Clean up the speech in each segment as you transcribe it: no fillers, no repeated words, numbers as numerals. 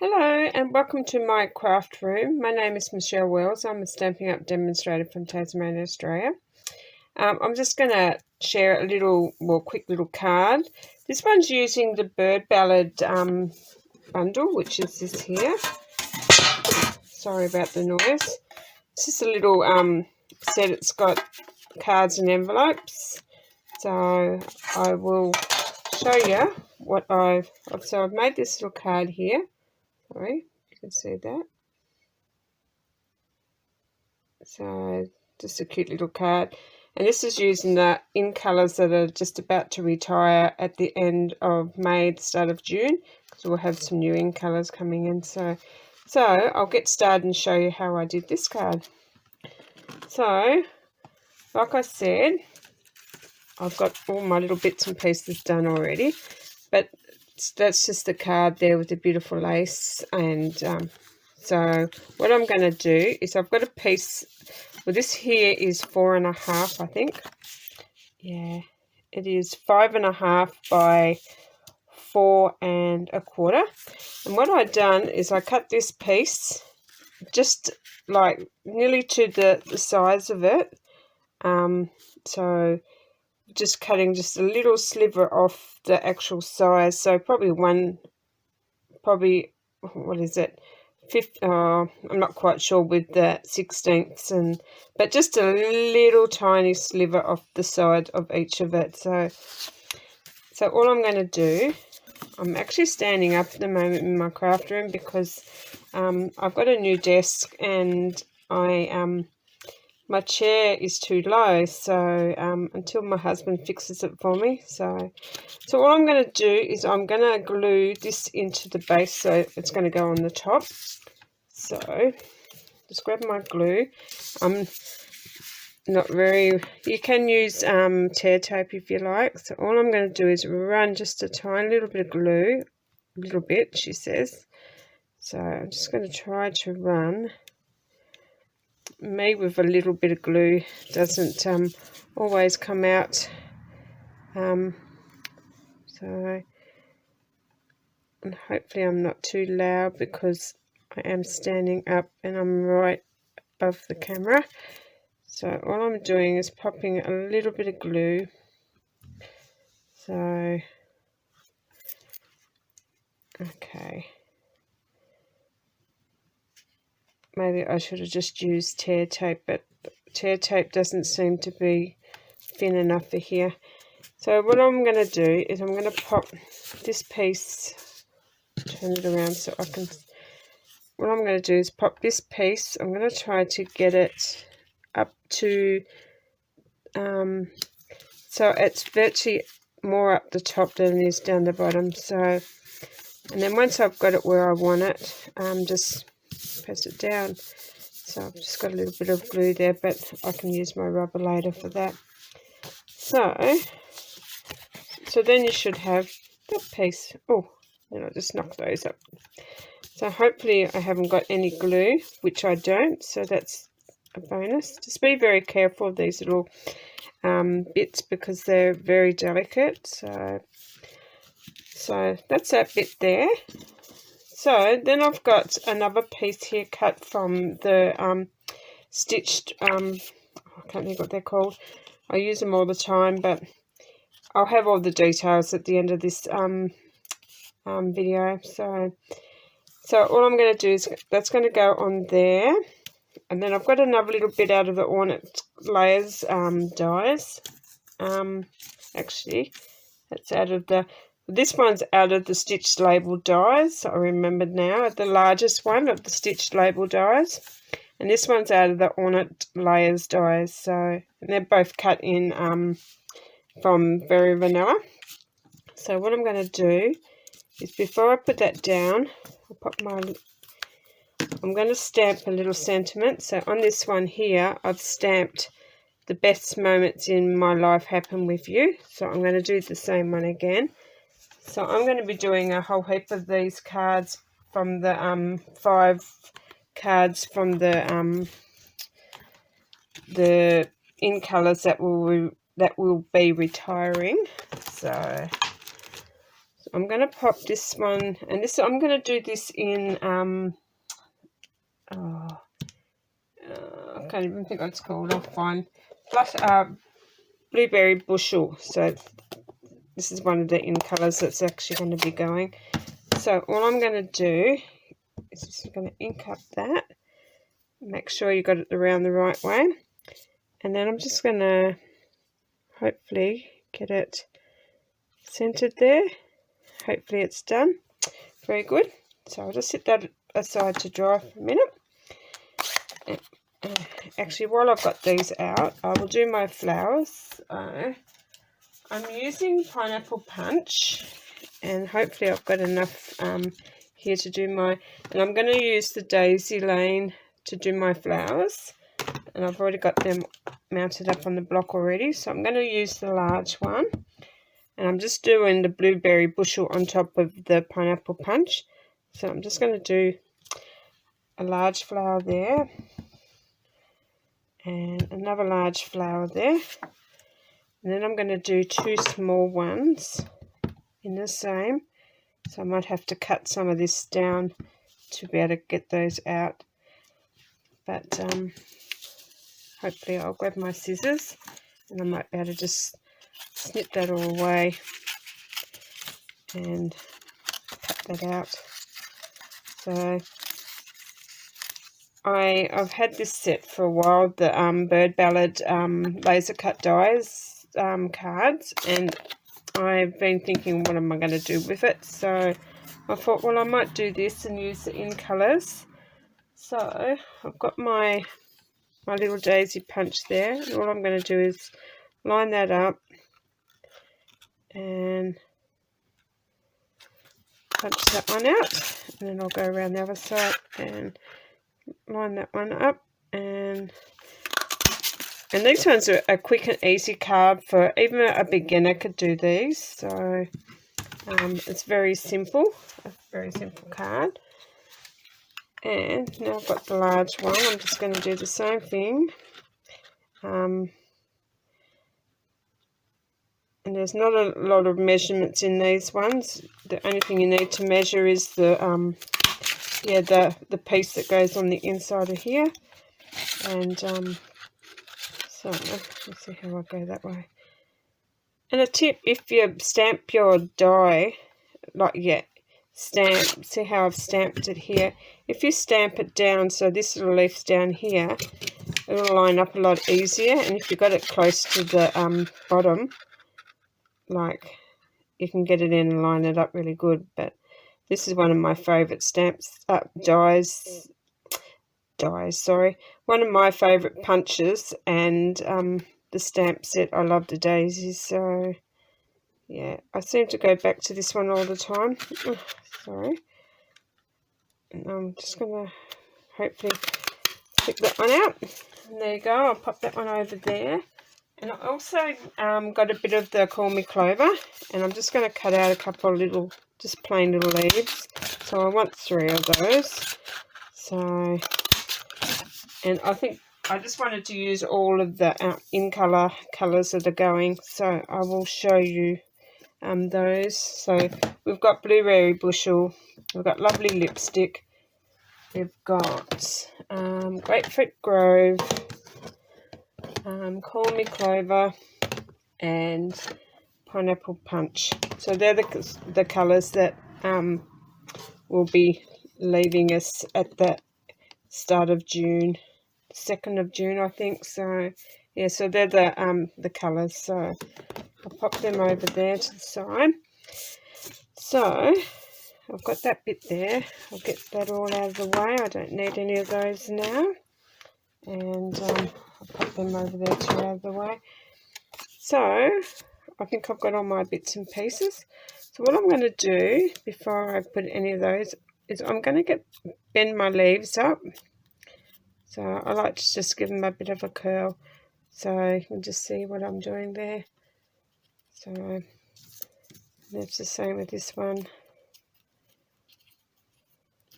Hello and welcome to my craft room. My name is Michelle Wells. I'm a Stampin' Up demonstrator from Tasmania, Australia. I'm just going to share a quick little card. This one's using the Bird Ballad bundle, which is this here. Sorry about the noise. It's just a little set. It's got cards and envelopes. So I will show you what I've made this little card here. Sorry, you can see that. So just a cute little card, and this is using the in colours that are just about to retire at the end of May, start of June, because we'll have some new in colours coming in. So I'll get started and show you how I did this card. So like I said, I've got all my little bits and pieces done already, but that's just the card there with the beautiful lace. And so what I'm going to do is I've got a piece, well, this here is 4.5, I think. Yeah, it is 5.5 by 4.25. And what I've done is I cut this piece just like nearly to the size of it. So just cutting just a little sliver off the actual size. So probably what is it? I'm not quite sure with the 16ths, but just a little tiny sliver off the side of each of it. So all I'm going to do, I'm actually standing up at the moment in my craft room because I've got a new desk and my chair is too low, so until my husband fixes it for me. So what I'm going to do is I'm going to glue this into the base, so it's going to go on the top. So just grab my glue. I'm not very, you can use tear tape if you like. So all I'm going to do is run just a tiny little bit of glue, a little bit, she says. So I'm just going to try to run. Me with a little bit of glue doesn't always come out. And hopefully I'm not too loud because I am standing up and I'm right above the camera. So all I'm doing is popping a little bit of glue. So okay, maybe I should have just used tear tape, but tear tape doesn't seem to be thin enough for here. So what I'm going to do is I'm going to pop this piece, turn it around so I can, what I'm going to do is pop this piece, I'm going to try to get it up to, so it's virtually more up the top than it is down the bottom. So, and then once I've got it where I want it, just press it down. So I've just got a little bit of glue there, but I can use my rubber later for that. So then you should have that piece. Oh, then I'll just knock those up. So hopefully I haven't got any glue, which I don't, so that's a bonus. Just be very careful of these little bits because they're very delicate. So that's that bit there. So then I've got another piece here cut from the stitched, I can't think what they're called. I use them all the time, but I'll have all the details at the end of this video. So all I'm going to do is that's going to go on there. And then I've got another little bit out of the Ornament Layers dies. Actually, that's out of this one's out of the stitched label dies. I remembered now, the largest one of the stitched label dies. And this one's out of the Ornament Layers dies. So, and they're both cut in from Very Vanilla. So what I'm going to do is before I put that down, I'm going to stamp a little sentiment. So on this one here, I've stamped the best moments in my life happen with you. So I'm going to do the same one again. So I'm going to be doing a whole heap of these cards from the 5 cards from the in colours that will be retiring. So I'm going to pop this one, and this I'm going to do this in I can't even think what it's called. I'll find blueberry bushel. So this is one of the in colours that's actually going to be going. So all I'm going to do is just going to ink up that. Make sure you got it around the right way, and then I'm just going to hopefully get it centered there. Hopefully it's done. Very good. So I'll just set that aside to dry for a minute. Actually, while I've got these out, I will do my flowers. I'm using pineapple punch, and hopefully I've got enough here to do my, and I'm going to use the daisy lane to do my flowers, and I've already got them mounted up on the block already, so I'm going to use the large one, and I'm just doing the blueberry bushel on top of the pineapple punch. So I'm just going to do a large flower there, and another large flower there, and then I'm going to do 2 small ones in the same. So I might have to cut some of this down to be able to get those out, but hopefully I'll grab my scissors and I might be able to just snip that all away and cut that out. So I've had this set for a while, the Bird Ballad laser cut dies cards, and I've been thinking, what am I going to do with it? So I thought, well, I might do this and use the in colours. So I've got my little daisy punch there, and all I'm going to do is line that up and punch that one out, and then I'll go around the other side and line that one up, and these ones are a quick and easy card for even a beginner could do these. So it's very simple, a very simple card. And now I've got the large one, I'm just going to do the same thing. And there's not a lot of measurements in these ones. The only thing you need to measure is the piece that goes on the inside of here. And so let's see how I go that way. And a tip, if you stamp your die, stamp, see how I've stamped it here. If you stamp it down, so this little leaf's down here, it'll line up a lot easier. And if you've got it close to the bottom, like, you can get it in and line it up really good. But this is one of my favourite one of my favourite punches, and the stamp set, I love the daisies, so yeah, I seem to go back to this one all the time. Sorry. And I'm just going to hopefully pick that one out, and there you go, I'll pop that one over there. And I also got a bit of the Call Me Clover, and I'm just going to cut out a couple of little, just plain little leaves. So I want 3 of those. So, and I think I just wanted to use all of the colours that are going. So I will show you those. So we've got Blueberry Bushel, we've got Lovely Lipstick, we've got Grapefruit Grove, Call Me Clover, and Pineapple Punch. So they're the colours that will be leaving us at the start of June, 2nd of June, I think. So yeah, so they're the colours. So I'll pop them over there to the side. So I've got that bit there. I'll get that all out of the way. I don't need any of those now. And I'll pop them over there to out of the way. So I think I've got all my bits and pieces. So what I'm going to do before I put any of those is I'm going to bend my leaves up. So I like to just give them a bit of a curl, so you can just see what I'm doing there. So that's the same with this one.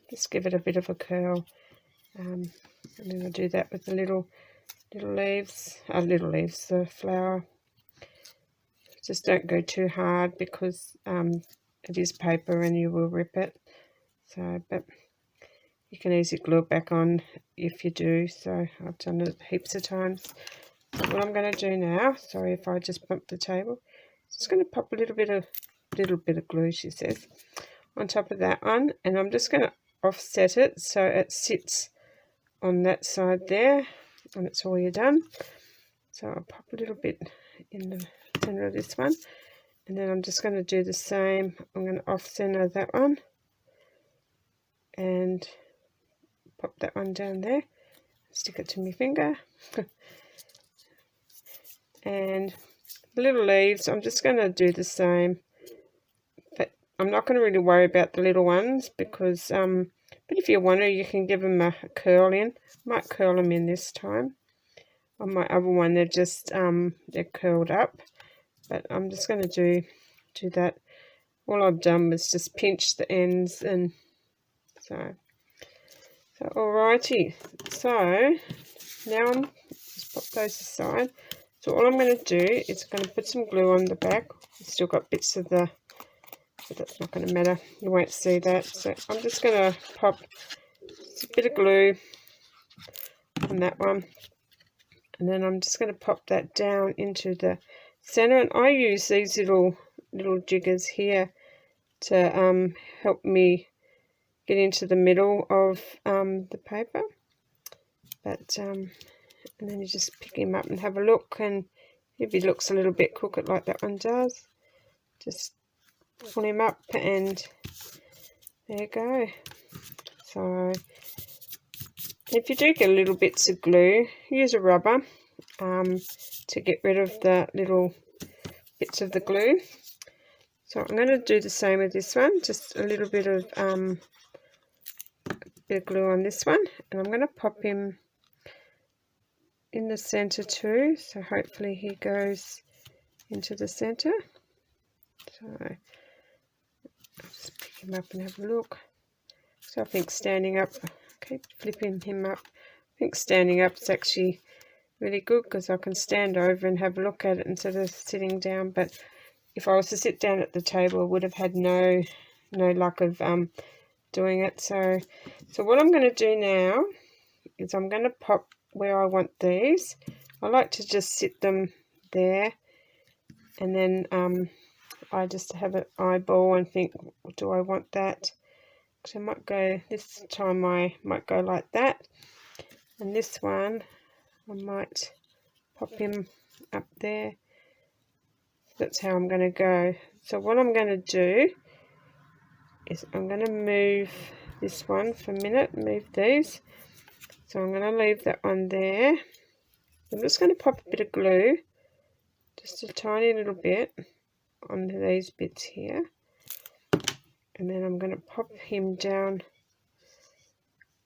Just give it a bit of a curl, and then I'll do that with the little leaves, the flower. Just don't go too hard, because it is paper and you will rip it. So, but you can easily glue it back on if you do. So I've done it heaps of times. So what I'm going to do now, sorry if I just bumped the table, just going to pop a little bit of glue, she says, on top of that one, and I'm just going to offset it so it sits on that side there, and it's all you're done. So I'll pop a little bit in the center of this one, and then I'm just going to do the same. I'm going to off center that one and pop that one down there, stick it to my finger. And the little leaves, I'm just going to do the same, but I'm not going to really worry about the little ones because but if you want to, you can give them a curl in. I might curl them in this time. On my other one, they're just they're curled up, but I'm just going to do that. All I've done was just pinch the ends, and so alrighty. So now I'm just pop those aside. So all I'm going to do is going to put some glue on the back. I've still got bits of the, but that's not going to matter. You won't see that. So I'm just going to pop a bit of glue on that one, and then I'm just going to pop that down into the center. And I use these little jiggers here to help me get into the middle of the paper. But and then you just pick him up and have a look, and if he looks a little bit crooked like that one does, just pull him up, and there you go. So if you do get little bits of glue, use a rubber to get rid of the little bits of the glue. So I'm going to do the same with this one, just a little bit of glue on this one, and I'm going to pop him in the center too, so hopefully he goes into the center. So I'll just pick him up and have a look. So I think standing up, keep flipping him up, I think standing up is actually really good because I can stand over and have a look at it instead of sitting down. But if I was to sit down at the table, I would have had no luck of doing it. So what I'm going to do now is I'm going to pop where I want these. I like to just sit them there, and then I just have an eyeball and think, do I want that? So I might go, this time I might go like that, and this one I might pop him up there. That's how I'm going to go. So what I'm going to do is I'm going to move this one for a minute, move these. So I'm going to leave that one there. I'm just going to pop a bit of glue, just a tiny little bit on these bits here. And then I'm going to pop him down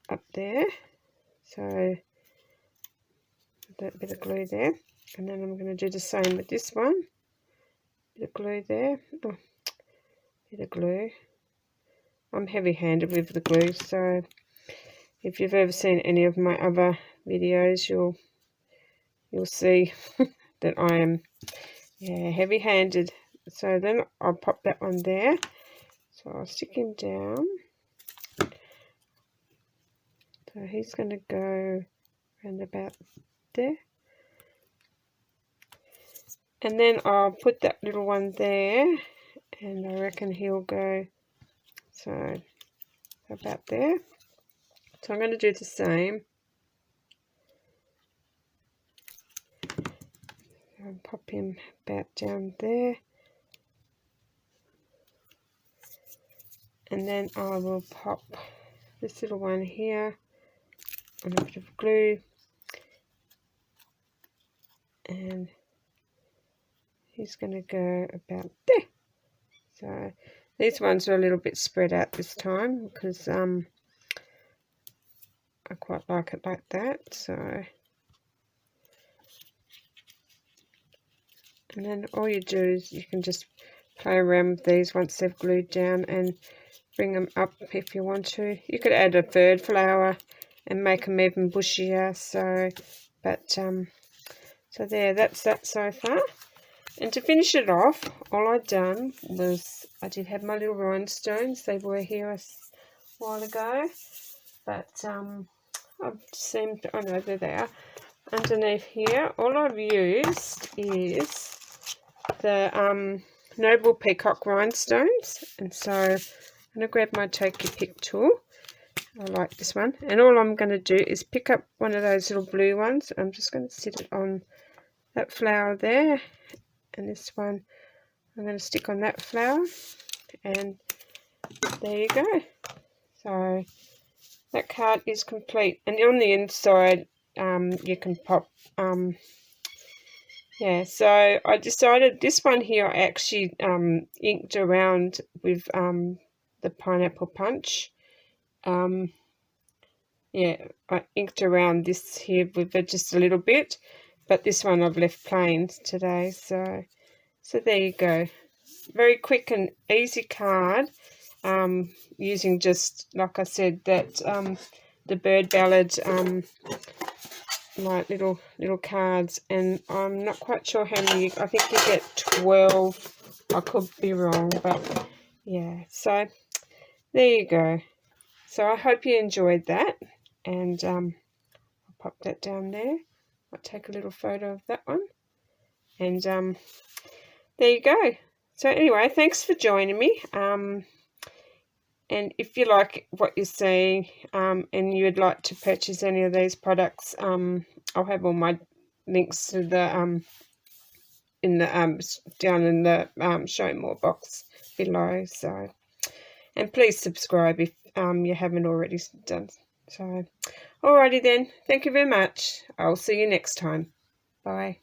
up there. So that bit of glue there. And then I'm going to do the same with this one. Bit of glue there. Oh, bit of glue. I'm heavy-handed with the glue, so if you've ever seen any of my other videos, you'll see that I am heavy-handed. So then I'll pop that one there. So I'll stick him down. So he's going to go around about there. And then I'll put that little one there, and I reckon he'll go so about there. So I'm going to do the same. I'll pop him about down there. And then I will pop this little one here on a bit of glue. And he's going to go about there. So these ones are a little bit spread out this time because I quite like it like that. So, and then all you do is you can just play around with these once they've glued down and bring them up if you want to. You could add a third flower and make them even bushier. So, but so there, that's that so far. And to finish it off, all I'd done was I did have my little rhinestones. They were here a while ago, but I've seen, oh no, there they are. Underneath here, all I've used is the Noble Peacock rhinestones, and so I'm going to grab my Take Your Pick tool. I like this one, and all I'm going to do is pick up one of those little blue ones. I'm just going to sit it on that flower there, and this one I'm going to stick on that flower, and there you go. So that card is complete, and on the inside you can pop yeah, so I decided this one here I actually inked around with the pineapple punch. Yeah, I inked around this here with it just a little bit, but this one I've left plain today. So there you go. Very quick and easy card, using just, like I said, that the bird ballad like little cards, and I'm not quite sure how many. I think you get 12. I could be wrong, but yeah. So there you go. So I hope you enjoyed that, and I'll pop that down there. I'll take a little photo of that one, and there you go. So anyway, thanks for joining me. And if you like what you're seeing, and you would like to purchase any of these products, I'll have all my links to the in the down in the show more box below. So, and please subscribe if you haven't already done. So, alrighty then. Thank you very much. I'll see you next time. Bye.